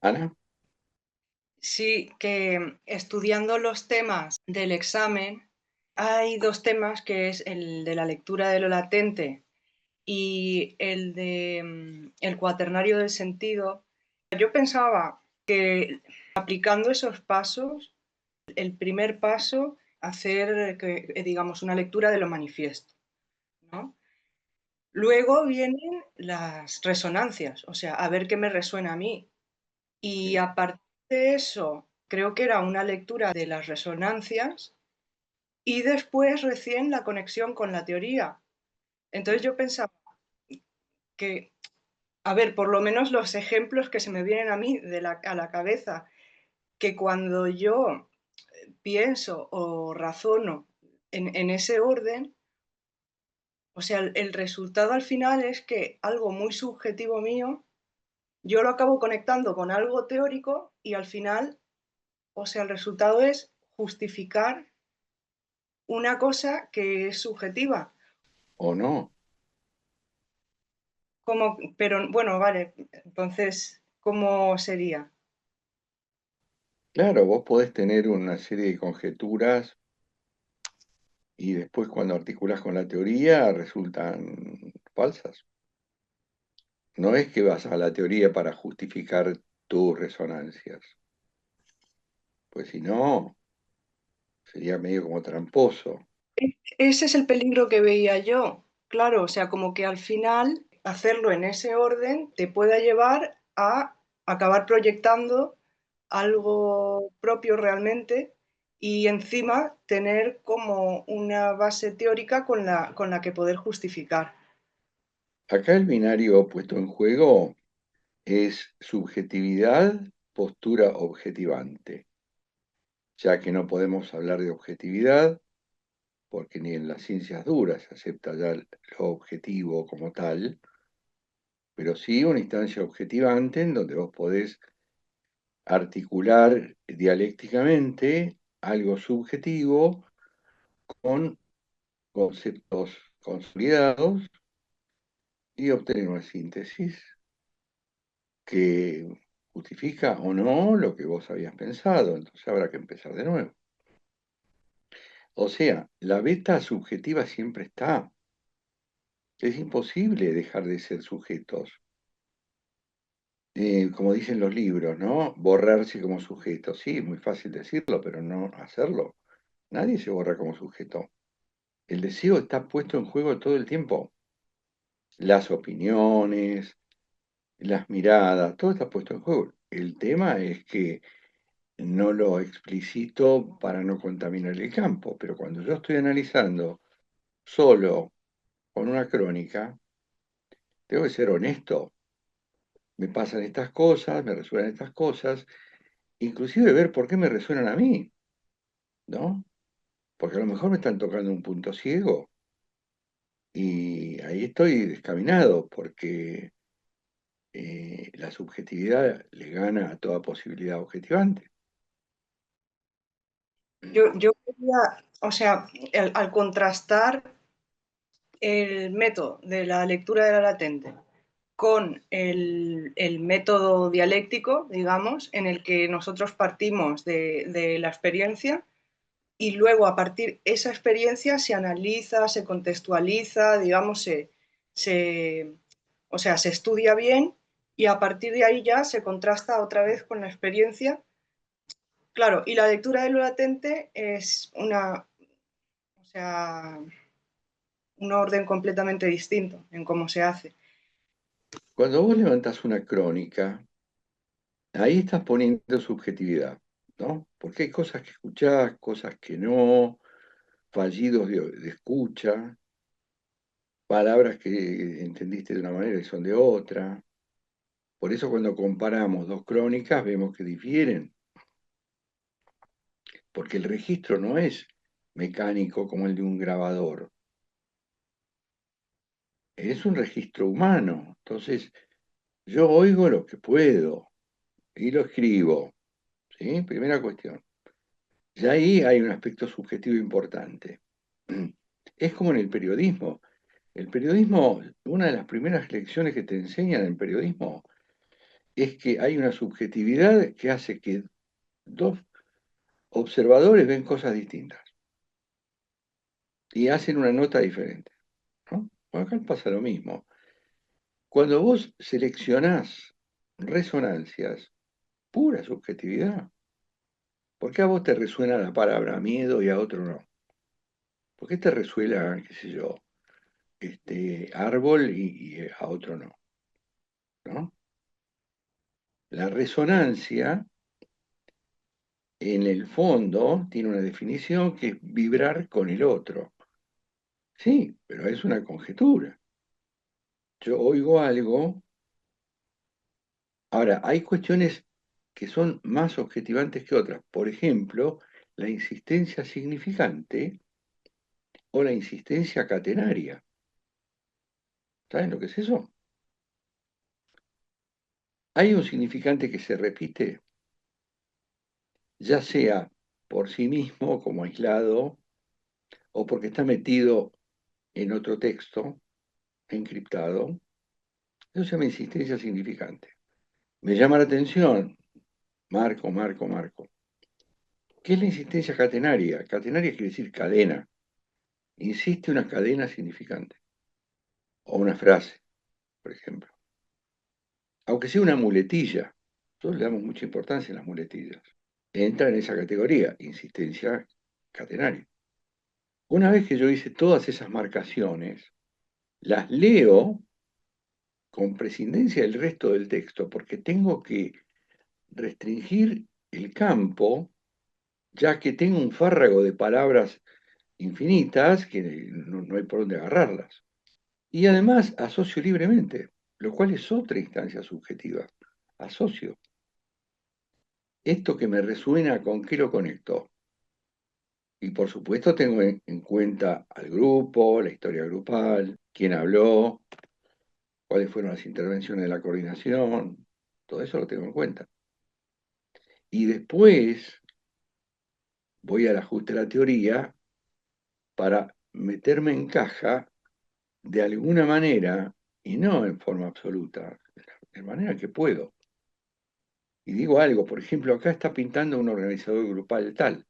Ana, Sí, que estudiando los temas del examen, hay 2 temas, que es el de la lectura de lo latente y el de, el cuaternario del sentido. Yo pensaba que aplicando esos pasos, el primer paso, hacer que, digamos, una lectura de lo manifiesto, ¿no? Luego vienen las resonancias, o sea, a ver qué me resuena a mí. Y sí. a partir de eso, creo que era una lectura de las resonancias y después recién la conexión con la teoría. Entonces yo pensaba que, a ver, por lo menos los ejemplos que se me vienen a mí a la cabeza, que cuando yo pienso o razono en ese orden, o sea, el resultado al final es que algo muy subjetivo mío, yo lo acabo conectando con algo teórico y al final, o sea, el resultado es justificar una cosa que es subjetiva. O no. Como, pero bueno, vale, entonces, ¿cómo sería? Claro, vos podés tener una serie de conjeturas y después cuando articulás con la teoría resultan falsas. No es que vas a la teoría para justificar tus resonancias, pues si no, sería medio como tramposo. Ese es el peligro que veía yo. Claro, o sea, como que al final hacerlo en ese orden te pueda llevar a acabar proyectando algo propio realmente y encima tener como una base teórica con la que poder justificar. Acá el binario puesto en juego es subjetividad, postura objetivante, ya que no podemos hablar de objetividad porque ni en las ciencias duras se acepta ya lo objetivo como tal, pero sí una instancia objetivante en donde vos podés articular dialécticamente algo subjetivo con conceptos consolidados y obtener una síntesis que justifica o no lo que vos habías pensado. Entonces habrá que empezar de nuevo. O sea, la beta subjetiva siempre está. Es imposible dejar de ser sujetos. Como dicen los libros, ¿no? Borrarse como sujeto. Sí, muy fácil decirlo, pero no hacerlo. Nadie se borra como sujeto. El deseo está puesto en juego todo el tiempo. Las opiniones, las miradas, todo está puesto en juego. El tema es que no lo explicito para no contaminar el campo, pero cuando yo estoy analizando solo con una crónica, tengo que ser honesto. Me pasan estas cosas, me resuenan estas cosas, inclusive ver por qué me resuenan a mí, ¿no? Porque a lo mejor me están tocando un punto ciego y ahí estoy descaminado porque la subjetividad le gana a toda posibilidad objetivante. Yo quería, o sea, al contrastar el método de la lectura de la latente con el método dialéctico, digamos, en el que nosotros partimos de la experiencia y luego a partir de esa experiencia se analiza, se contextualiza, digamos, se, o sea, se estudia bien y a partir de ahí ya se contrasta otra vez con la experiencia. Claro, y la lectura de lo latente es o sea, un orden completamente distinto en cómo se hace. Cuando vos levantás una crónica, ahí estás poniendo subjetividad, ¿no? Porque hay cosas que escuchás, cosas que no, fallidos de escucha, palabras que entendiste de una manera y son de otra. Por eso cuando comparamos dos crónicas vemos que difieren, porque el registro no es mecánico como el de un grabador, es un registro humano. Entonces, yo oigo lo que puedo y lo escribo, ¿sí? Primera cuestión. Y ahí hay un aspecto subjetivo importante. Es como en el periodismo. El periodismo, una de las primeras lecciones que te enseñan en periodismo es que hay una subjetividad que hace que dos observadores ven cosas distintas y hacen una nota diferente, ¿no? Bueno, acá pasa lo mismo. Cuando vos seleccionás resonancias, pura subjetividad. ¿Por qué a vos te resuena la palabra miedo y a otro no? ¿Por qué te resuena, qué sé yo, árbol y a otro no? ¿No? La resonancia, en el fondo, tiene una definición que es vibrar con el otro. Sí, pero es una conjetura. Yo oigo algo. Ahora, hay cuestiones que son más objetivantes que otras. Por ejemplo, la insistencia significante o la insistencia catenaria. ¿Saben lo que es eso? Hay un significante que se repite, ya sea por sí mismo, como aislado, o porque está metido en otro texto, encriptado. Eso se llama insistencia significante. Me llama la atención, marco. ¿Qué es la insistencia catenaria? Catenaria quiere decir cadena. Insiste una cadena significante. O una frase, por ejemplo. Aunque sea una muletilla. Nosotros le damos mucha importancia a las muletillas. Entra en esa categoría, insistencia catenaria. Una vez que yo hice todas esas marcaciones, las leo con prescindencia del resto del texto, porque tengo que restringir el campo, ya que tengo un fárrago de palabras infinitas que no hay por dónde agarrarlas. Y además asocio libremente, lo cual es otra instancia subjetiva. Asocio. Esto que me resuena, ¿con qué lo conecto? Y por supuesto tengo en cuenta al grupo, la historia grupal, quién habló, cuáles fueron las intervenciones de la coordinación, todo eso lo tengo en cuenta. Y después voy al ajuste de la teoría para meterme en caja de alguna manera, y no en forma absoluta, de manera que puedo. Y digo algo, por ejemplo, acá está pintando un organizador grupal tal,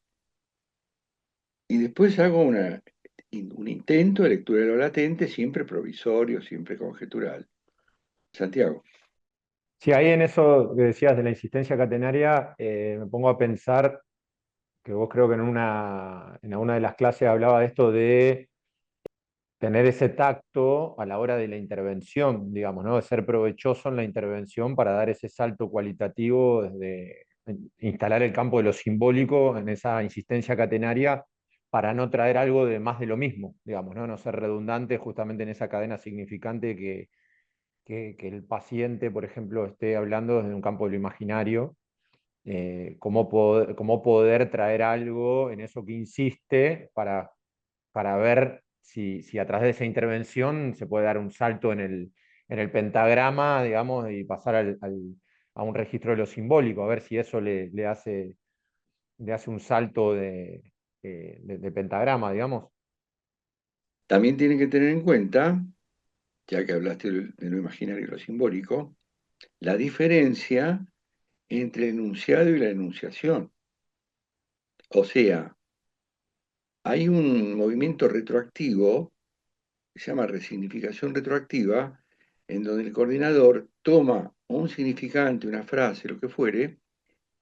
y después hago un intento de lectura de lo latente, siempre provisorio, siempre conjetural. Santiago. Sí, ahí en eso que decías de la insistencia catenaria, me pongo a pensar que vos creo que en alguna de las clases hablaba de esto de tener ese tacto a la hora de la intervención, digamos, ¿no? De ser provechoso en la intervención para dar ese salto cualitativo desde instalar el campo de lo simbólico en esa insistencia catenaria para no traer algo de más de lo mismo, digamos, ¿no? No ser redundante justamente en esa cadena significante que el paciente, por ejemplo, esté hablando desde un campo de lo imaginario, cómo poder traer algo en eso que insiste para ver si a través de esa intervención se puede dar un salto en el pentagrama, digamos, y pasar a un registro de lo simbólico, a ver si eso le hace un salto de pentagrama, digamos. También tienen que tener en cuenta, ya que hablaste de lo imaginario y lo simbólico, la diferencia entre el enunciado y la enunciación. O sea, hay un movimiento retroactivo, que se llama resignificación retroactiva, en donde el coordinador toma un significante, una frase, lo que fuere,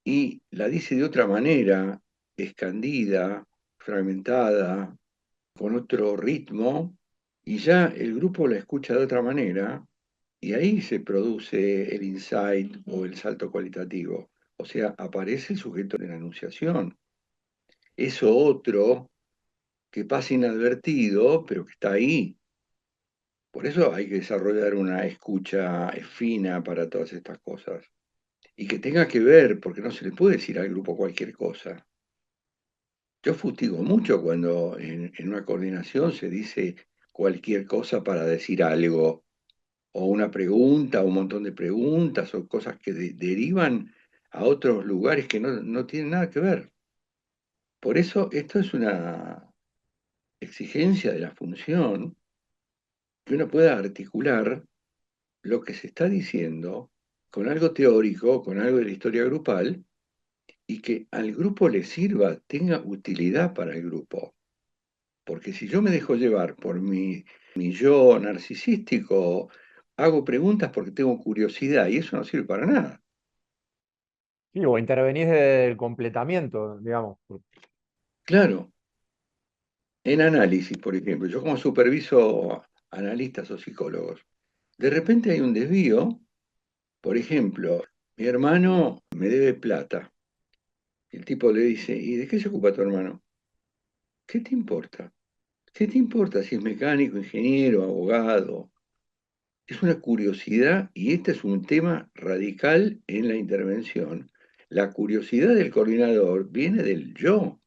y la dice de otra manera, escandida, fragmentada, con otro ritmo, y ya el grupo la escucha de otra manera, y ahí se produce el insight o el salto cualitativo. O sea, aparece el sujeto de la enunciación. Eso otro que pasa inadvertido, pero que está ahí. Por eso hay que desarrollar una escucha fina para todas estas cosas. Y que tenga que ver, porque no se le puede decir al grupo cualquier cosa. Yo fustigo mucho cuando en una coordinación se dice cualquier cosa para decir algo, o una pregunta, o un montón de preguntas, o cosas que derivan a otros lugares que no tienen nada que ver. Por eso esto es una exigencia de la función, que uno pueda articular lo que se está diciendo con algo teórico, con algo de la historia grupal, y que al grupo le sirva, tenga utilidad para el grupo. Porque si yo me dejo llevar por mi yo narcisístico, hago preguntas porque tengo curiosidad y eso no sirve para nada. Sí, o intervenís del completamiento, digamos. Claro, en análisis, por ejemplo, yo como superviso analistas o psicólogos, de repente hay un desvío, por ejemplo, mi hermano me debe plata. El tipo le dice, ¿y de qué se ocupa tu hermano? ¿Qué te importa? ¿Qué te importa si es mecánico, ingeniero, abogado? Es una curiosidad y este es un tema radical en la intervención. La curiosidad del coordinador viene del yo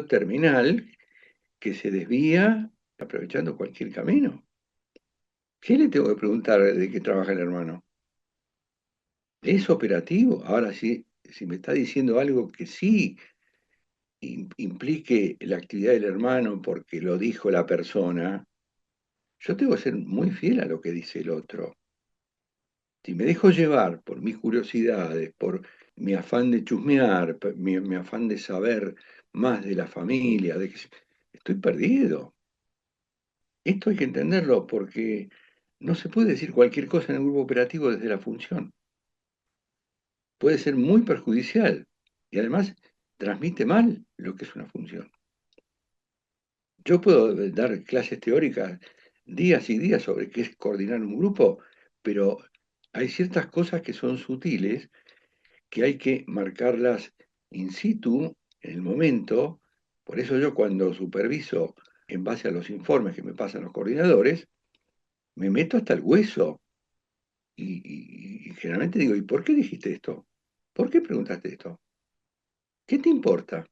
terminal que se desvía aprovechando cualquier camino. ¿Qué le tengo que preguntar de qué trabaja el hermano? ¿Es operativo? Ahora sí, si me está diciendo algo que sí implique la actividad del hermano porque lo dijo la persona, yo tengo que ser muy fiel a lo que dice el otro. Si me dejo llevar por mis curiosidades, por mi afán de chusmear, mi afán de saber más de la familia, estoy perdido. Esto hay que entenderlo porque no se puede decir cualquier cosa en el grupo operativo desde la función. Puede ser muy perjudicial y además transmite mal lo que es una función. Yo puedo dar clases teóricas días y días sobre qué es coordinar un grupo, pero hay ciertas cosas que son sutiles que hay que marcarlas in situ, en el momento. Por eso yo cuando superviso en base a los informes que me pasan los coordinadores, me meto hasta el hueso y generalmente digo, ¿y por qué dijiste esto? ¿Por qué preguntaste esto? ¿Qué te importa?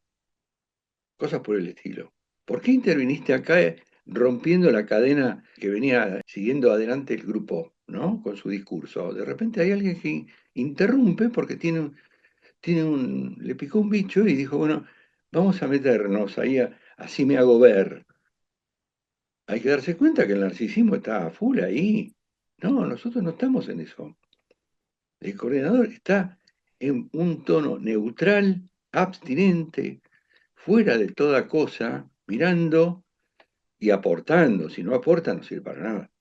Cosas por el estilo. ¿Por qué interviniste acá rompiendo la cadena que venía siguiendo adelante el grupo, ¿no? Con su discurso? De repente hay alguien que interrumpe porque le picó un bicho y dijo, bueno, vamos a meternos ahí, así me hago ver. Hay que darse cuenta que el narcisismo está a full ahí. No, nosotros no estamos en eso. El coordinador está en un tono neutral, abstinente, fuera de toda cosa, mirando y aportando. Si no aporta, no sirve para nada.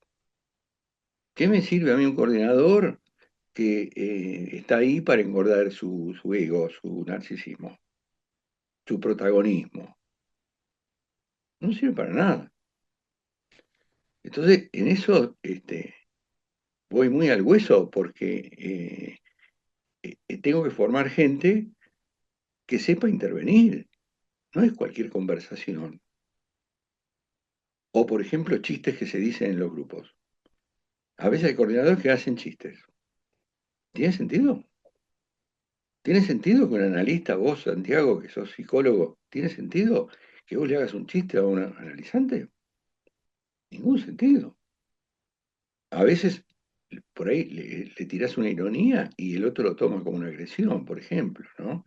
¿Qué me sirve a mí un coordinador que está ahí para engordar su ego, su narcisismo, su protagonismo? No sirve para nada. Entonces, en eso voy muy al hueso porque tengo que formar gente que sepa intervenir. No es cualquier conversación. O, por ejemplo, chistes que se dicen en los grupos. A veces hay coordinadores que hacen chistes. ¿Tiene sentido? ¿Tiene sentido que un analista, vos, Santiago, que sos psicólogo, tiene sentido que vos le hagas un chiste a un analizante? Ningún sentido. A veces por ahí le tirás una ironía y el otro lo toma como una agresión, por ejemplo, ¿no?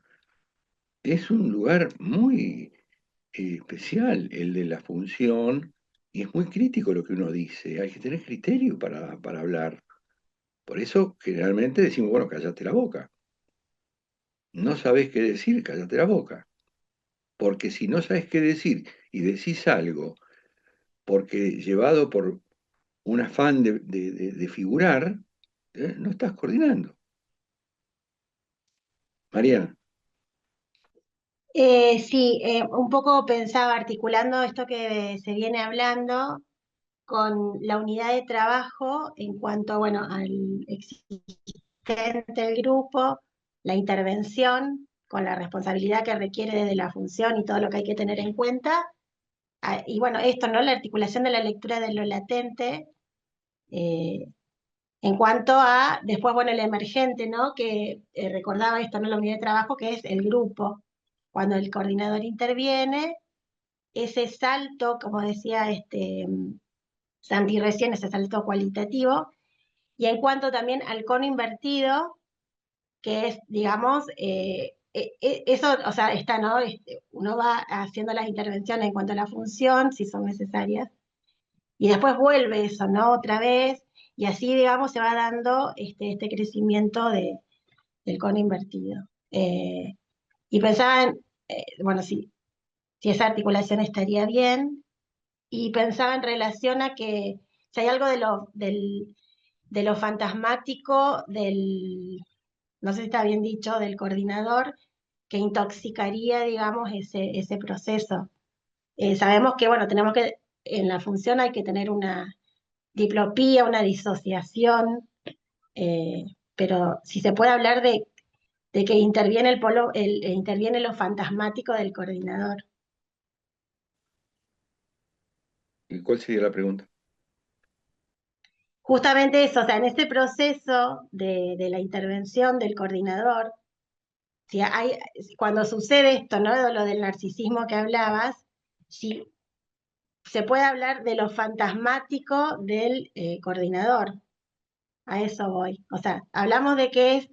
Es un lugar muy especial el de la función y es muy crítico lo que uno dice. Hay que tener criterio para hablar. Por eso generalmente decimos, bueno, cállate la boca. No sabés qué decir, cállate la boca. Porque si no sabes qué decir y decís algo, porque llevado por un afán de figurar, no estás coordinando. Mariana. Sí, un poco pensaba articulando esto que se viene hablando con la unidad de trabajo en cuanto, bueno, al existente del grupo, la intervención con la responsabilidad que requiere de la función y todo lo que hay que tener en cuenta. Y bueno, esto, ¿no? La articulación de la lectura de lo latente, eh, en cuanto a, después, bueno, el emergente, ¿no? Que recordaba esto, ¿no? La unidad de trabajo, que es el grupo. Cuando el coordinador interviene, ese salto, como decía Santi recién, ese salto cualitativo, y en cuanto también al cono invertido, que es, digamos, eso, o sea, está, ¿no? Uno va haciendo las intervenciones en cuanto a la función, si son necesarias, y después vuelve eso, ¿no? Otra vez, y así, digamos, se va dando este crecimiento del cono invertido. Y pensaba bueno, si esa articulación estaría bien, y pensaba en relación a que si hay algo de lo fantasmático no sé si está bien dicho, del coordinador, que intoxicaría, digamos, ese proceso. Sabemos que, bueno, en la función hay que tener una diplopía, una disociación, eh, pero si se puede hablar de que interviene interviene lo fantasmático del coordinador. ¿Y cuál sería la pregunta? Justamente eso, o sea, en ese proceso de la intervención del coordinador, si hay, cuando sucede esto, ¿no? Lo del narcisismo que hablabas, si se puede hablar de lo fantasmático del coordinador. A eso voy. O sea, hablamos de que es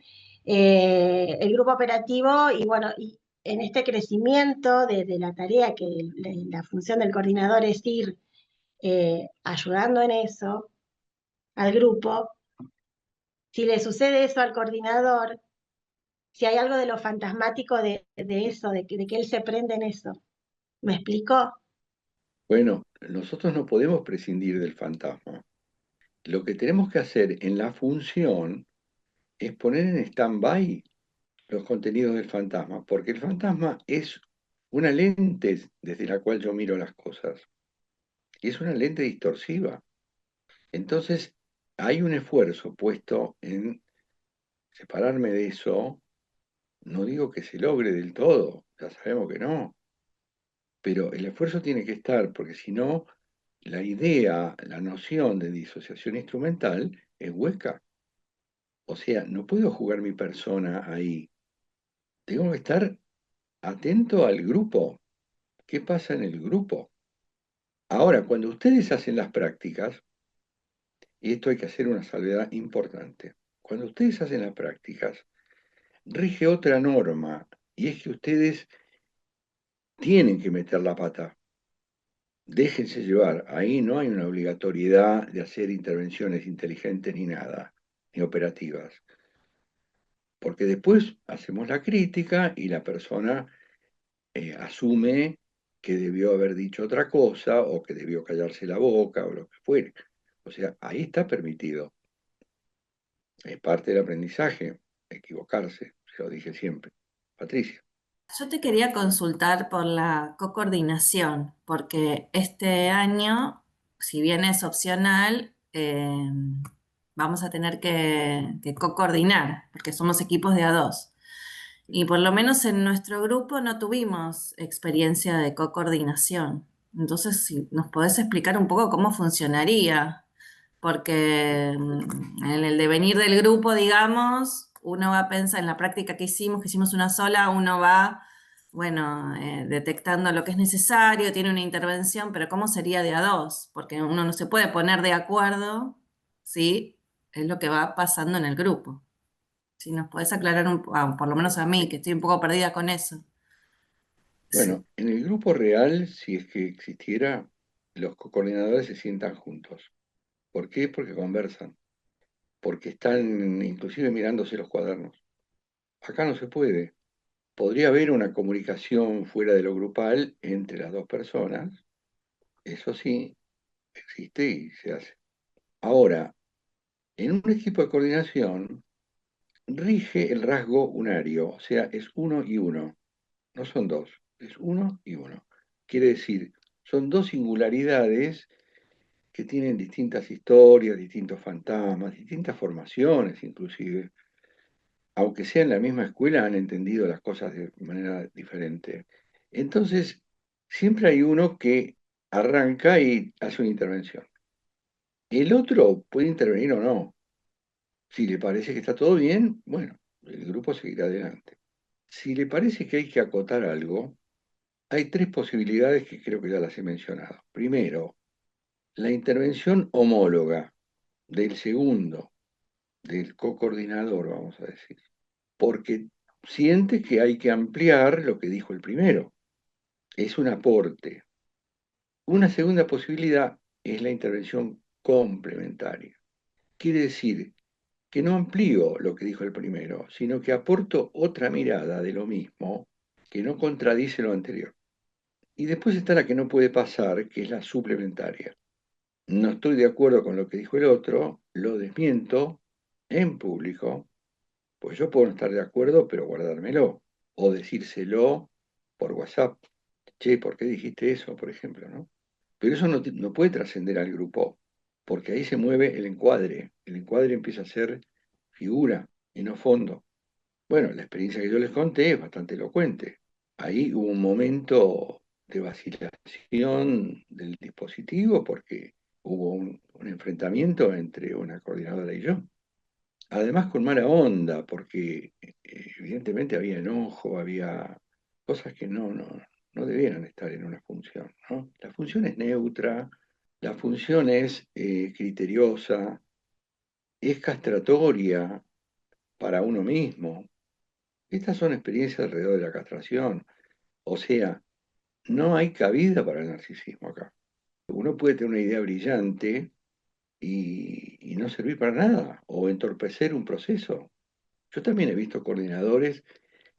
el grupo operativo y bueno, y en este crecimiento de la tarea que la función del coordinador es ir ayudando en eso al grupo, si le sucede eso al coordinador, si hay algo de lo fantasmático de eso, de que él se prende en eso. ¿Me explicó? Bueno, nosotros no podemos prescindir del fantasma. Lo que tenemos que hacer en la función es poner en stand-by los contenidos del fantasma, porque el fantasma es una lente desde la cual yo miro las cosas, y es una lente distorsiva. Entonces, hay un esfuerzo puesto en separarme de eso. No digo que se logre del todo, ya sabemos que no, pero el esfuerzo tiene que estar, porque si no, la idea, la noción de disociación instrumental es hueca. O sea, no puedo jugar mi persona ahí. Tengo que estar atento al grupo. ¿Qué pasa en el grupo? Ahora, cuando ustedes hacen las prácticas, y esto hay que hacer una salvedad importante, cuando ustedes hacen las prácticas, rige otra norma, y es que ustedes tienen que meter la pata. Déjense llevar. Ahí no hay una obligatoriedad de hacer intervenciones inteligentes ni nada, ni operativas. Porque después hacemos la crítica y la persona asume que debió haber dicho otra cosa o que debió callarse la boca o lo que fuere. O sea, ahí está permitido. Es parte del aprendizaje, equivocarse, se lo dije siempre. Patricia. Yo te quería consultar por la coordinación, porque este año, si bien es opcional, vamos a tener que co-coordinar, porque somos equipos de a dos. Y por lo menos en nuestro grupo no tuvimos experiencia de co-coordinación. Entonces, si nos podés explicar un poco cómo funcionaría, porque en el devenir del grupo, digamos, uno va a pensar en la práctica que hicimos una sola, uno va, bueno, detectando lo que es necesario, tiene una intervención, pero ¿cómo sería de a dos? Porque uno no se puede poner de acuerdo, ¿sí? Es lo que va pasando en el grupo. Si nos podés aclarar, por lo menos a mí, que estoy un poco perdida con eso. Bueno, en el grupo real, si es que existiera, los coordinadores se sientan juntos. ¿Por qué? Porque conversan, porque están inclusive mirándose los cuadernos. Acá no se puede. Podría haber una comunicación fuera de lo grupal entre las dos personas, eso sí, existe y se hace. Ahora, en un equipo de coordinación rige el rasgo unario, o sea, es uno y uno, no son dos, es uno y uno. Quiere decir, son dos singularidades que tienen distintas historias, distintos fantasmas, distintas formaciones inclusive. Aunque sea en la misma escuela, han entendido las cosas de manera diferente. Entonces, siempre hay uno que arranca y hace una intervención. El otro puede intervenir o no. Si le parece que está todo bien, bueno, el grupo seguirá adelante. Si le parece que hay que acotar algo, hay tres posibilidades que creo que ya las he mencionado. Primero, la intervención homóloga del segundo, del co-coordinador, vamos a decir, porque siente que hay que ampliar lo que dijo el primero. Es un aporte. Una segunda posibilidad es la intervención complementaria. Quiere decir que no amplío lo que dijo el primero, sino que aporto otra mirada de lo mismo que no contradice lo anterior. Y después está la que no puede pasar, que es la suplementaria. No estoy de acuerdo con lo que dijo el otro, lo desmiento en público, pues yo puedo no estar de acuerdo, pero guardármelo, o decírselo por WhatsApp. Che, ¿por qué dijiste eso, por ejemplo, no? Pero eso no puede trascender al grupo, porque ahí se mueve el encuadre. El encuadre empieza a ser figura y no fondo. Bueno, la experiencia que yo les conté es bastante elocuente. Ahí hubo un momento de vacilación del dispositivo porque hubo un enfrentamiento entre una coordinadora y yo. Además con mala onda, porque evidentemente había enojo, había cosas que no debieran estar en una función, ¿no? La función es neutra, la función es criteriosa, es castratoria para uno mismo. Estas son experiencias alrededor de la castración. O sea, no hay cabida para el narcisismo acá. Uno puede tener una idea brillante y no servir para nada, o entorpecer un proceso. Yo también he visto coordinadores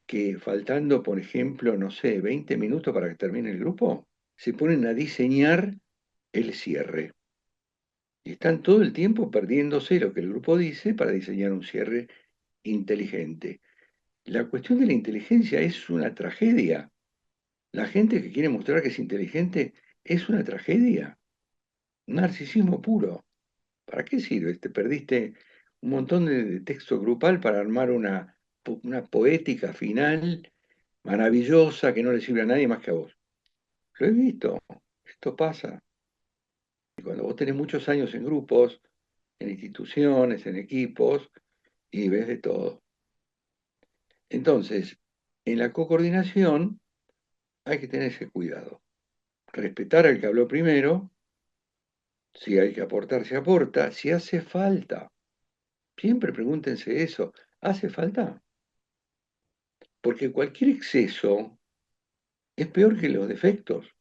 que faltando, por ejemplo, no sé, 20 minutos para que termine el grupo, se ponen a diseñar el cierre. Y están todo el tiempo perdiéndose lo que el grupo dice para diseñar un cierre inteligente. La cuestión de la inteligencia es una tragedia. La gente que quiere mostrar que es inteligente es una tragedia. Narcisismo puro. ¿Para qué sirve? Te perdiste un montón de texto grupal para armar una poética final maravillosa que no le sirve a nadie más que a vos. Lo he visto. Esto pasa. Y cuando vos tenés muchos años en grupos, en instituciones, en equipos, y ves de todo. Entonces, en la cocoordinación hay que tener ese cuidado. Respetar al que habló primero. Si hay que aportar, se aporta. Si hace falta. Siempre pregúntense eso. ¿Hace falta? Porque cualquier exceso es peor que los defectos.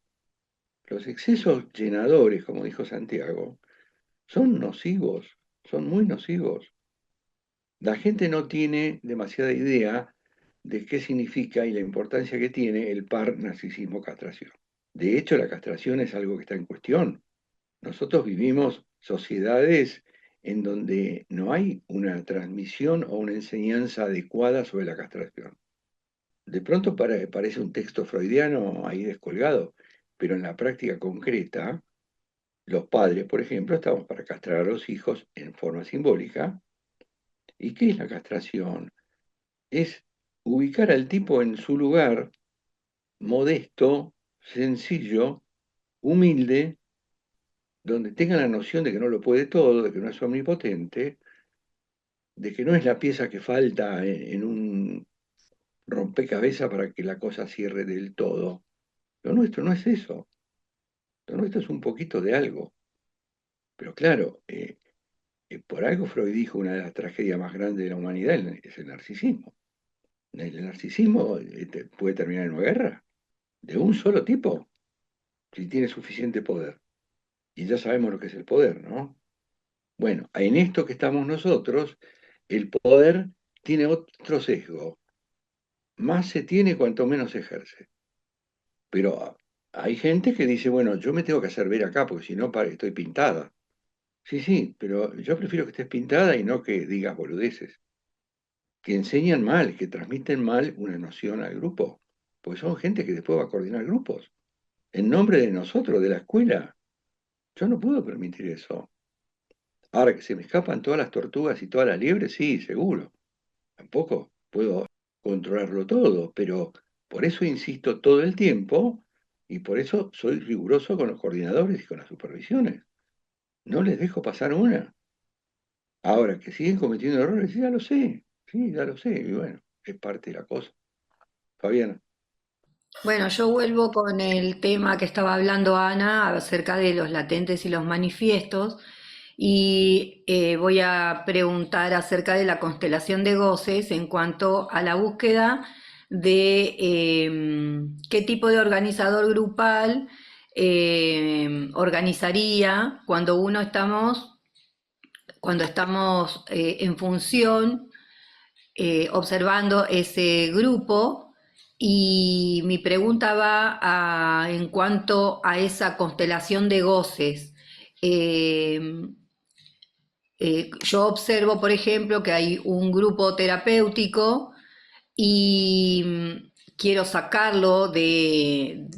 Los excesos llenadores, como dijo Santiago, son nocivos, son muy nocivos. La gente no tiene demasiada idea de qué significa y la importancia que tiene el par narcisismo-castración. De hecho, la castración es algo que está en cuestión. Nosotros vivimos sociedades en donde no hay una transmisión o una enseñanza adecuada sobre la castración. De pronto parece un texto freudiano ahí descolgado, pero en la práctica concreta, los padres, por ejemplo, estamos para castrar a los hijos en forma simbólica. ¿Y qué es la castración? Es ubicar al tipo en su lugar, modesto, sencillo, humilde, donde tenga la noción de que no lo puede todo, de que no es omnipotente, de que no es la pieza que falta en un rompecabezas para que la cosa cierre del todo. Lo nuestro no es eso. Lo nuestro es un poquito de algo. Pero claro, por algo Freud dijo una de las tragedias más grandes de la humanidad es el narcisismo. El narcisismo puede terminar en una guerra de un solo tipo, si tiene suficiente poder. Y ya sabemos lo que es el poder, ¿no? Bueno, en esto que estamos nosotros, el poder tiene otro sesgo. Más se tiene cuanto menos se ejerce. Pero hay gente que dice, bueno, yo me tengo que hacer ver acá porque si no estoy pintada. Sí, sí, pero yo prefiero que estés pintada y no que digas boludeces. Que enseñan mal, que transmiten mal una noción al grupo. Porque son gente que después va a coordinar grupos. En nombre de nosotros, de la escuela. Yo no puedo permitir eso. Ahora que se me escapan todas las tortugas y todas las liebres, sí, seguro. Tampoco puedo controlarlo todo, pero por eso insisto todo el tiempo y por eso soy riguroso con los coordinadores y con las supervisiones. No les dejo pasar una. Ahora, que siguen cometiendo errores, ya lo sé, sí, ya lo sé, y bueno, es parte de la cosa. Fabiana. Bueno, yo vuelvo con el tema que estaba hablando Ana acerca de los latentes y los manifiestos y voy a preguntar acerca de la constelación de goces en cuanto a la búsqueda de qué tipo de organizador grupal organizaría cuando estamos en función, observando ese grupo. Y mi pregunta va en cuanto a esa constelación de goces. Eh, yo observo, por ejemplo, que hay un grupo terapéutico y quiero sacarlo de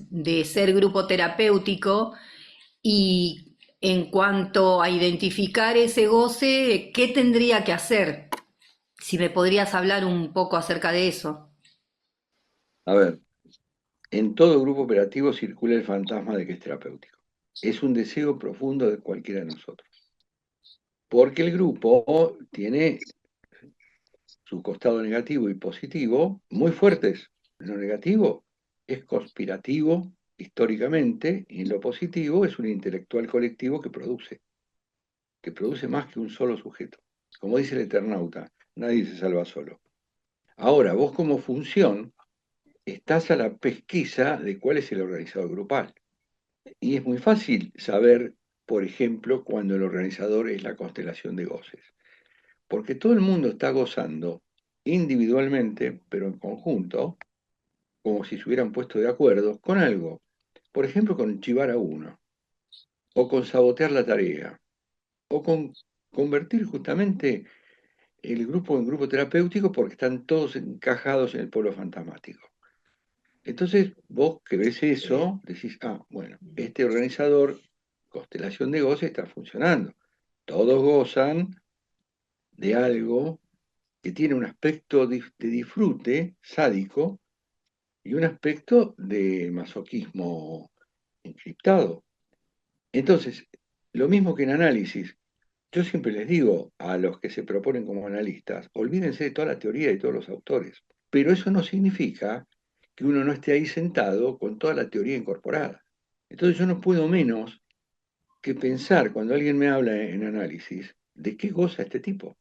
ser grupo terapéutico, y en cuanto a identificar ese goce, ¿qué tendría que hacer? Si me podrías hablar un poco acerca de eso. A ver, en todo grupo operativo circula el fantasma de que es terapéutico. Es un deseo profundo de cualquiera de nosotros. Porque el grupo tiene su costado negativo y positivo muy fuertes. Lo negativo es conspirativo históricamente y lo positivo es un intelectual colectivo que produce más que un solo sujeto. Como dice el Eternauta, nadie se salva solo. Ahora, vos como función estás a la pesquisa de cuál es el organizador grupal. Y es muy fácil saber, por ejemplo, cuando el organizador es la constelación de goces. Porque todo el mundo está gozando individualmente, pero en conjunto, como si se hubieran puesto de acuerdo con algo. Por ejemplo, con chivar a uno, o con sabotear la tarea, o con convertir justamente el grupo en grupo terapéutico porque están todos encajados en el polo fantasmático. Entonces, vos que ves eso, decís, ah, bueno, este organizador, constelación de goce, está funcionando. Todos gozan de algo que tiene un aspecto de disfrute sádico y un aspecto de masoquismo encriptado. Entonces, lo mismo que en análisis, yo siempre les digo a los que se proponen como analistas, olvídense de toda la teoría y de todos los autores, pero eso no significa que uno no esté ahí sentado con toda la teoría incorporada. Entonces yo no puedo menos que pensar cuando alguien me habla en análisis de qué goza este tipo,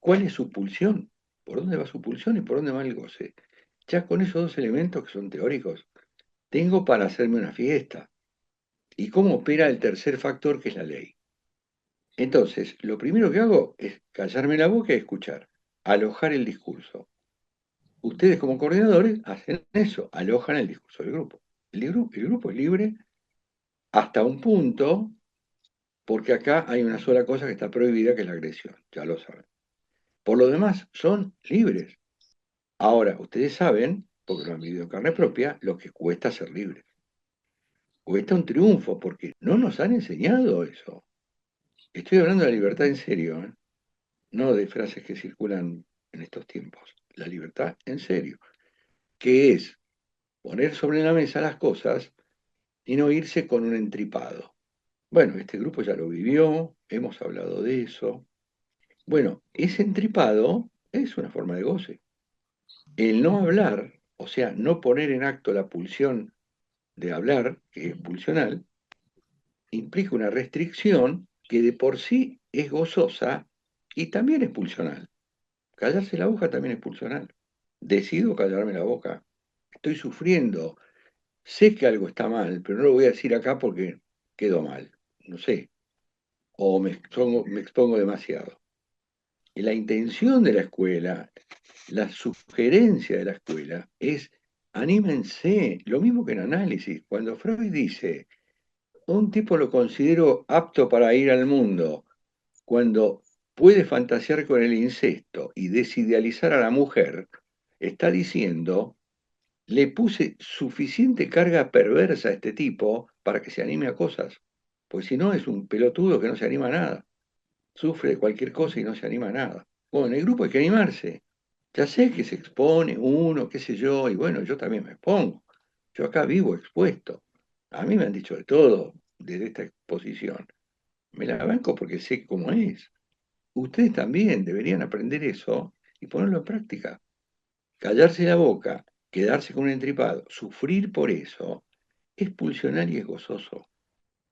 cuál es su pulsión, por dónde va su pulsión y por dónde va el goce. Ya con esos dos elementos que son teóricos, tengo para hacerme una fiesta. ¿Y cómo opera el tercer factor que es la ley? Entonces, lo primero que hago es callarme la boca y escuchar, alojar el discurso. Ustedes como coordinadores hacen eso, alojan el discurso del grupo. El grupo es libre hasta un punto, porque acá hay una sola cosa que está prohibida, que es la agresión, ya lo saben. Por lo demás, son libres. Ahora, ustedes saben, porque lo han vivido en carne propia, lo que cuesta ser libres. Cuesta un triunfo, porque no nos han enseñado eso. Estoy hablando de la libertad en serio, ¿eh? No de frases que circulan en estos tiempos. La libertad en serio, que es poner sobre la mesa las cosas y no irse con un entripado. Bueno, este grupo ya lo vivió, hemos hablado de eso. Bueno, ese entripado es una forma de goce. El no hablar, o sea, no poner en acto la pulsión de hablar, que es pulsional, implica una restricción que de por sí es gozosa y también es pulsional. Callarse la boca también es pulsional. Decido callarme la boca. Estoy sufriendo. Sé que algo está mal, pero no lo voy a decir acá porque quedo mal. No sé. O me expongo demasiado. Y la intención de la escuela, la sugerencia de la escuela es anímense. Lo mismo que en análisis. Cuando Freud dice, un tipo lo considero apto para ir al mundo, cuando puede fantasear con el incesto y desidealizar a la mujer, está diciendo, le puse suficiente carga perversa a este tipo para que se anime a cosas. Pues si no, es un pelotudo que no se anima a nada. Sufre de cualquier cosa y no se anima a nada. Bueno, en el grupo hay que animarse. Ya sé que se expone uno, qué sé yo, y bueno, yo también me expongo. Yo acá vivo expuesto. A mí me han dicho de todo desde esta exposición. Me la banco porque sé cómo es. Ustedes también deberían aprender eso y ponerlo en práctica. Callarse la boca, quedarse con un entripado, sufrir por eso, es pulsional y es gozoso.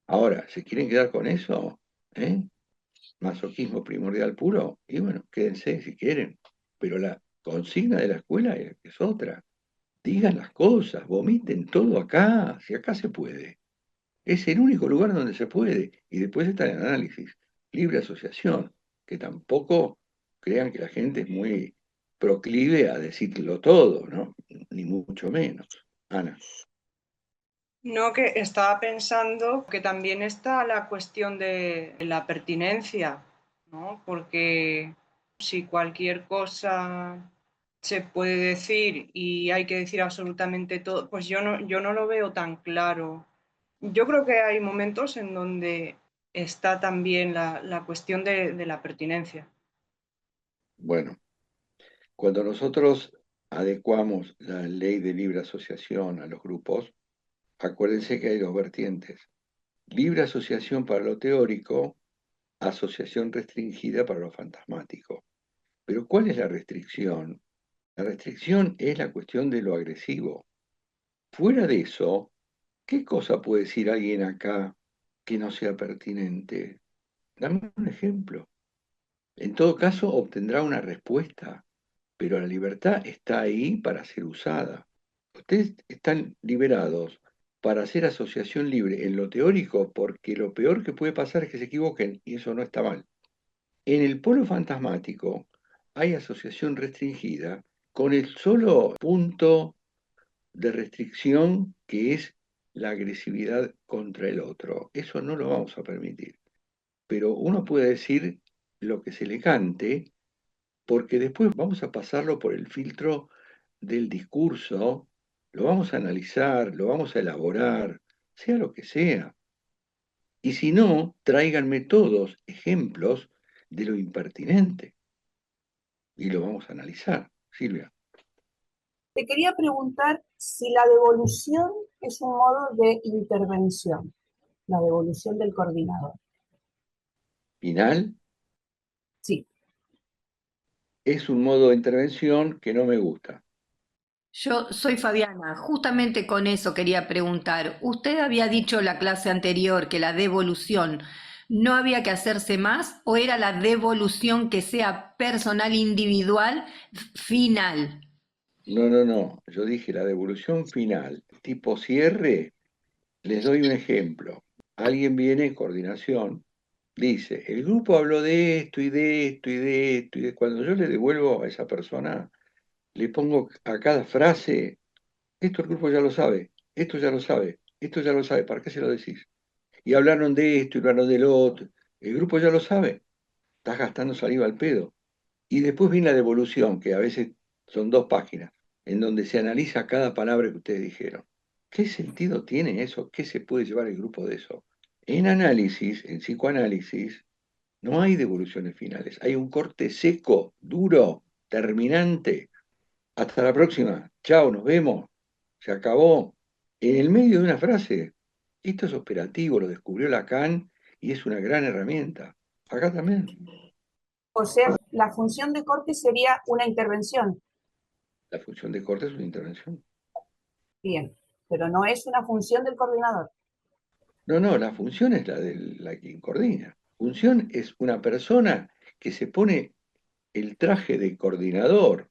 Ahora, ¿se quieren quedar con eso? ¿Eh? Masoquismo primordial puro, y bueno, quédense si quieren. Pero la consigna de la escuela es otra. Digan las cosas, vomiten todo acá, si acá se puede. Es el único lugar donde se puede. Y después está el análisis, libre asociación, que tampoco crean que la gente es muy proclive a decirlo todo, ¿no? Ni mucho menos. Ana. No, que estaba pensando que también está la cuestión de la pertinencia, ¿no? Porque si cualquier cosa se puede decir y hay que decir absolutamente todo, pues yo no lo veo tan claro. Yo creo que hay momentos en donde está también la cuestión de la pertinencia. Bueno, cuando nosotros adecuamos la ley de libre asociación a los grupos, acuérdense que hay dos vertientes. Libre asociación para lo teórico, asociación restringida para lo fantasmático. Pero ¿cuál es la restricción? La restricción es la cuestión de lo agresivo. Fuera de eso, ¿qué cosa puede decir alguien acá que no sea pertinente? Dame un ejemplo. En todo caso, obtendrá una respuesta, pero la libertad está ahí para ser usada. Ustedes están liberados para hacer asociación libre en lo teórico, porque lo peor que puede pasar es que se equivoquen, y eso no está mal. En el polo fantasmático hay asociación restringida con el solo punto de restricción que es la agresividad contra el otro. Eso no lo vamos a permitir. Pero uno puede decir lo que se le cante, porque después vamos a pasarlo por el filtro del discurso, lo vamos a analizar, lo vamos a elaborar, sea lo que sea. Y si no, tráiganme todos ejemplos de lo impertinente y lo vamos a analizar. Silvia. Te quería preguntar si la devolución es un modo de intervención, la devolución del coordinador. Final Sí. es un modo de intervención que no me gusta. Yo soy Fabiana, justamente con eso quería preguntar. Usted había dicho en la clase anterior que la devolución no había que hacerse más o era la devolución que sea personal, individual, final. No, no, no. Yo dije la devolución final, tipo cierre. Les doy un ejemplo. Alguien viene en coordinación, dice, el grupo habló de esto y de esto y de esto, y de cuando yo le devuelvo a esa persona, le pongo a cada frase, esto el grupo ya lo sabe, esto ya lo sabe, esto ya lo sabe, ¿para qué se lo decís? Y hablaron de esto y hablaron de lo otro, el grupo ya lo sabe, estás gastando saliva al pedo. Y después viene la devolución, que a veces son 2 páginas, en donde se analiza cada palabra que ustedes dijeron. ¿Qué sentido tiene eso? ¿Qué se puede llevar el grupo de eso? En análisis, en psicoanálisis, no hay devoluciones finales. Hay un corte seco, duro, terminante. Hasta la próxima. Chao, nos vemos. Se acabó. En el medio de una frase. Esto es operativo, lo descubrió Lacan y es una gran herramienta. Acá también. O sea, la función de corte sería una intervención. La función de corte es una intervención. Bien, pero no es una función del coordinador. No, no, la función es la de la quien coordina. Función es una persona que se pone el traje de coordinador.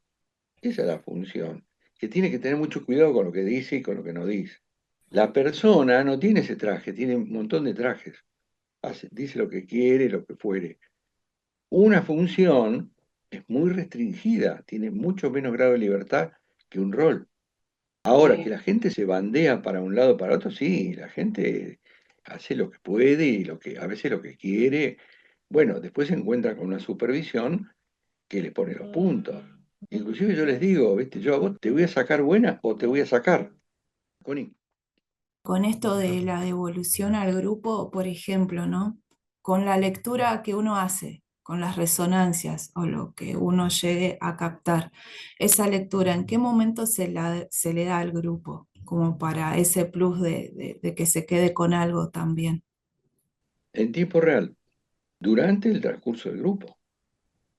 Esa es la función. Que tiene que tener mucho cuidado con lo que dice y con lo que no dice. La persona no tiene ese traje, tiene un montón de trajes. Dice lo que quiere, lo que fuere. Una función es muy restringida, tiene mucho menos grado de libertad que un rol. Ahora, que la gente se bandea para un lado o para otro, sí, la gente hace lo que puede y a veces lo que quiere. Bueno, después se encuentra con una supervisión que le pone los puntos. Inclusive yo les digo, ¿viste? Yo a vos te voy a sacar buena o te voy a sacar. Connie. Con esto de la devolución al grupo, por ejemplo, ¿no? Con la lectura que uno hace, con las resonancias o lo que uno llegue a captar, esa lectura, ¿en qué momento se le da al grupo? Como para ese plus de que se quede con algo también. En tiempo real, durante el transcurso del grupo.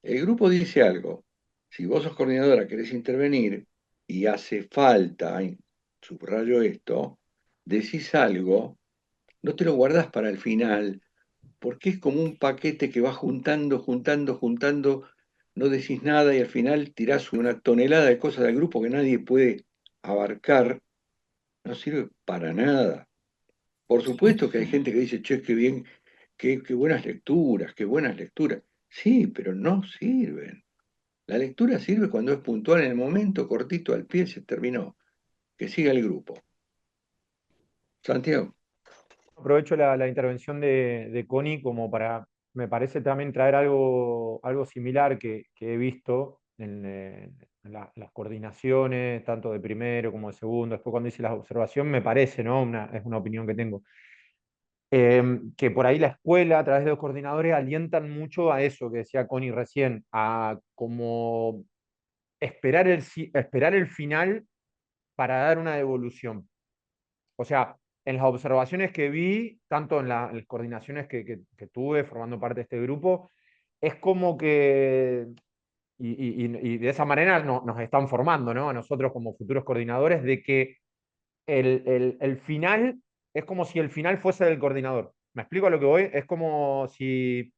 El grupo dice algo. Si vos sos coordinadora, querés intervenir y hace falta, subrayo esto, decís algo, no te lo guardás para el final, porque es como un paquete que va juntando, juntando, juntando, no decís nada y al final tirás una tonelada de cosas del grupo que nadie puede abarcar, no sirve para nada. Por supuesto que hay gente que dice, che, qué bien, qué buenas lecturas, qué buenas lecturas. Sí, pero no sirven. La lectura sirve cuando es puntual en el momento, cortito al pie, se terminó. Que siga el grupo. Santiago. Aprovecho la intervención de Connie como para, me parece también traer algo similar que he visto en las coordinaciones, tanto de primero como de segundo, después cuando hice la observación, me parece, ¿no? Es una opinión que tengo. Que por ahí la escuela, a través de los coordinadores, alientan mucho a eso que decía Connie recién, a como esperar el final para dar una devolución. O sea, en las observaciones que vi, tanto en las coordinaciones que tuve formando parte de este grupo, es como que, y de esa manera nos están formando, ¿no? A nosotros como futuros coordinadores, de que el final es como si el final fuese del coordinador. ¿Me explico a lo que voy? Es como si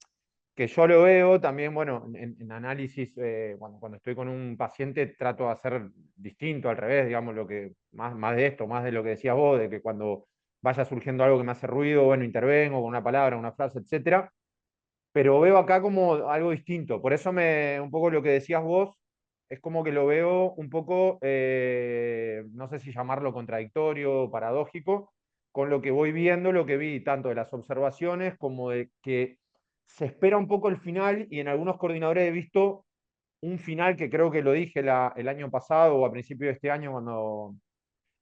que yo lo veo también, bueno, en análisis, cuando estoy con un paciente trato de hacer distinto, al revés, digamos, más de esto, más de lo que decías vos, de que cuando vaya surgiendo algo que me hace ruido, bueno, intervengo con una palabra, una frase, etcétera, pero veo acá como algo distinto. Por eso un poco lo que decías vos, es como que lo veo un poco, no sé si llamarlo contradictorio, paradójico, con lo que voy viendo, lo que vi tanto de las observaciones como de que se espera un poco el final y en algunos coordinadores he visto un final que creo que lo dije el año pasado o a principio de este año cuando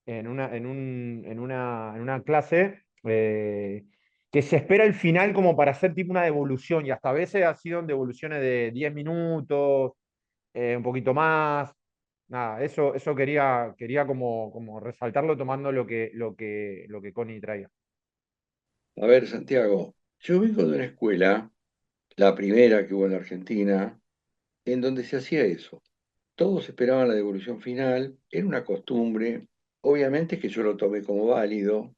en una clase, que se espera el final como para hacer tipo una devolución, y hasta a veces ha sido en devoluciones de 10 minutos, un poquito más. Nada, eso quería como resaltarlo tomando lo que Connie traía. A ver, Santiago, yo vengo de una escuela, la primera que hubo en la Argentina, en donde se hacía eso. Todos esperaban la devolución final, era una costumbre, obviamente que yo lo tomé como válido,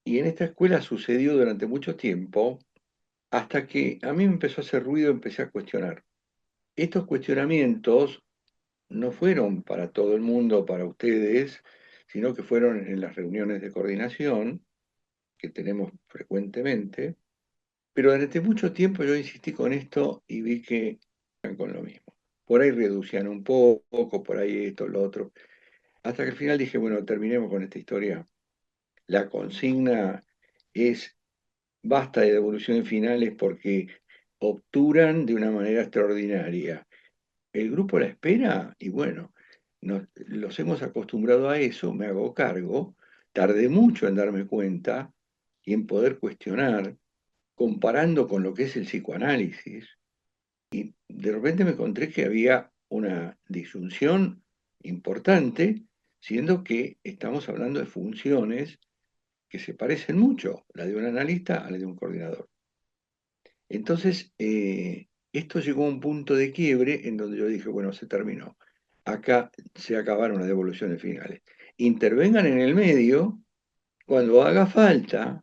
y en esta escuela sucedió durante mucho tiempo, hasta que a mí me empezó a hacer ruido, empecé a cuestionar. Estos cuestionamientos no fueron para todo el mundo, para ustedes, sino que fueron en las reuniones de coordinación que tenemos frecuentemente, pero durante mucho tiempo yo insistí con esto y vi que eran con lo mismo. Por ahí reducían un poco, por ahí esto, lo otro, hasta que al final dije, bueno, terminemos con esta historia. La consigna es basta de devoluciones finales porque obturan de una manera extraordinaria. El grupo la espera y bueno, los hemos acostumbrado a eso, me hago cargo, tardé mucho en darme cuenta y en poder cuestionar, comparando con lo que es el psicoanálisis, y de repente me encontré que había una disyunción importante, siendo que estamos hablando de funciones que se parecen mucho, la de un analista a la de un coordinador. Entonces, esto llegó a un punto de quiebre en donde yo dije, bueno, se terminó. Acá se acabaron las devoluciones finales. Intervengan en el medio cuando haga falta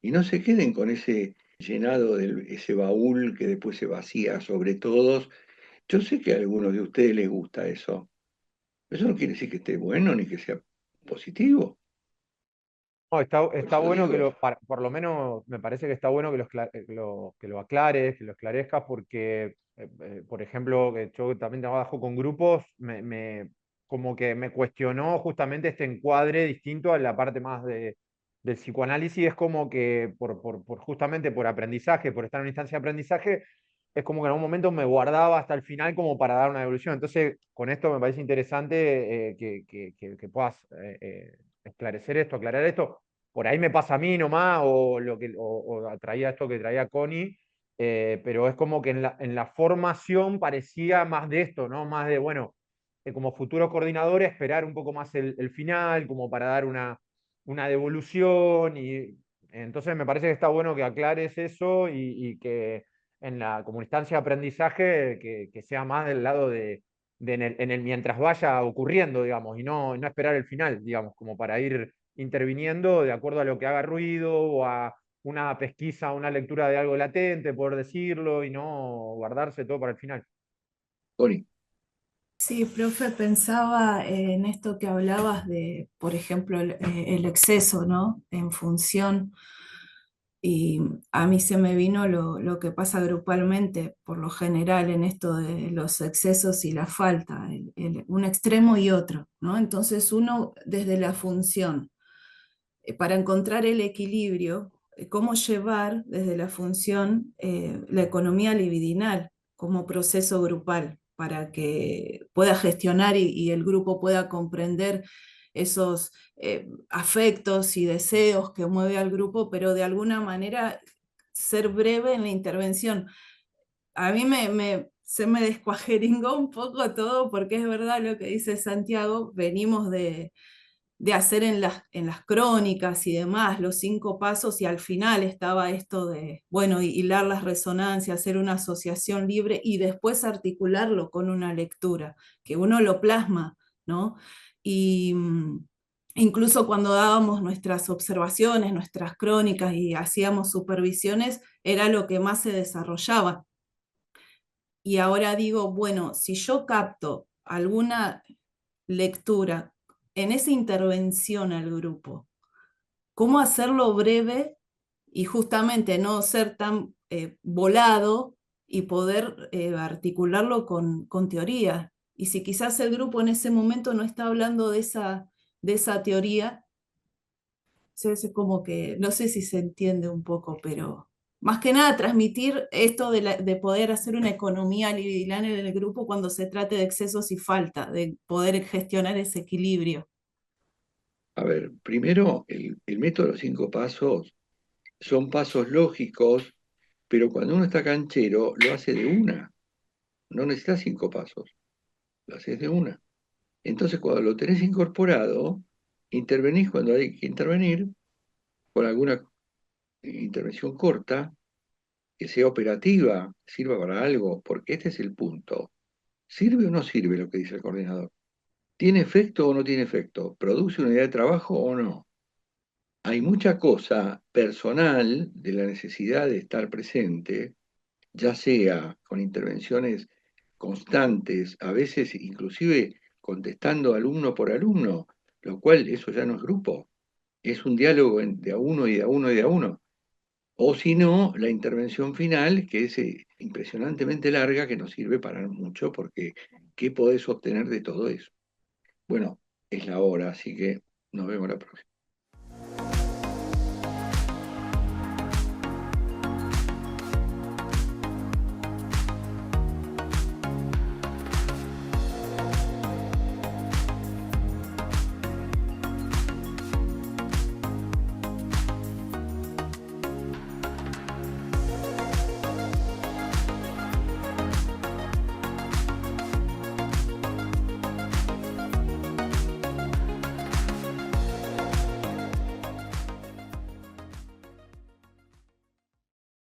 y no se queden con ese llenado de ese baúl que después se vacía sobre todos. Yo sé que a algunos de ustedes les gusta eso. Eso no quiere decir que esté bueno ni que sea positivo. No, está, Por está eso bueno digo, por lo menos me parece que está bueno que lo aclares, que lo esclarezcas, porque, por ejemplo, que yo también trabajo con grupos, como que me cuestionó justamente este encuadre distinto a la parte más del psicoanálisis. Es como que justamente por aprendizaje, por estar en una instancia de aprendizaje, es como que en algún momento me guardaba hasta el final como para dar una evolución. Entonces, con esto me parece interesante, que puedas esclarecer esto, aclarar esto. Por ahí me pasa a mí nomás, o traía esto que traía Connie, pero es como que en la formación parecía más de esto, ¿no? Más de, bueno, como futuro coordinador, esperar un poco más el final, como para dar una devolución. Y entonces me parece que está bueno que aclares eso y que como instancia de aprendizaje, que sea más del lado en el mientras vaya ocurriendo, digamos, y no esperar el final, digamos, como para ir interviniendo de acuerdo a lo que haga ruido o a una pesquisa, una lectura de algo latente, poder decirlo y no guardarse todo para el final. Tony, Sí, profe, pensaba en esto que hablabas de, por ejemplo, el exceso, ¿no? En función, y a mí se me vino lo que pasa grupalmente, por lo general, en esto de los excesos y la falta, un extremo y otro, ¿no? Entonces uno desde la función, para encontrar el equilibrio, cómo llevar desde la función la economía libidinal como proceso grupal para que pueda gestionar y el grupo pueda comprender esos afectos y deseos que mueve al grupo, pero de alguna manera ser breve en la intervención. A mí se me descuajeringó un poco todo porque es verdad lo que dice Santiago, venimos de hacer en las crónicas y demás los 5 pasos y al final estaba esto de, bueno, hilar las resonancias, hacer una asociación libre y después articularlo con una lectura, que uno lo plasma, ¿no? Y incluso cuando dábamos nuestras observaciones, nuestras crónicas y hacíamos supervisiones, era lo que más se desarrollaba. Y ahora digo, bueno, si yo capto alguna lectura en esa intervención al grupo, cómo hacerlo breve y justamente no ser tan volado y poder articularlo con teoría. Y si quizás el grupo en ese momento no está hablando de esa teoría, es como que, no sé si se entiende un poco, pero más que nada transmitir esto de poder hacer una economía libidinal en el grupo cuando se trate de excesos y falta, de poder gestionar ese equilibrio. A ver, primero, el método de los 5 pasos son pasos lógicos, pero cuando uno está canchero, lo hace de una. No necesitas 5 pasos, lo haces de una. Entonces, cuando lo tenés incorporado, intervenís cuando hay que intervenir, con alguna intervención corta, que sea operativa, sirva para algo, porque este es el punto. ¿Sirve o no sirve lo que dice el coordinador? ¿Tiene efecto o no tiene efecto? ¿Produce una idea de trabajo o no? Hay mucha cosa personal de la necesidad de estar presente, ya sea con intervenciones constantes, a veces inclusive contestando alumno por alumno, lo cual eso ya no es grupo, es un diálogo de a uno y de a uno y de a uno. O si no, la intervención final, que es impresionantemente larga, que no sirve para mucho, porque ¿qué podés obtener de todo eso? Bueno, es la hora, así que nos vemos la próxima.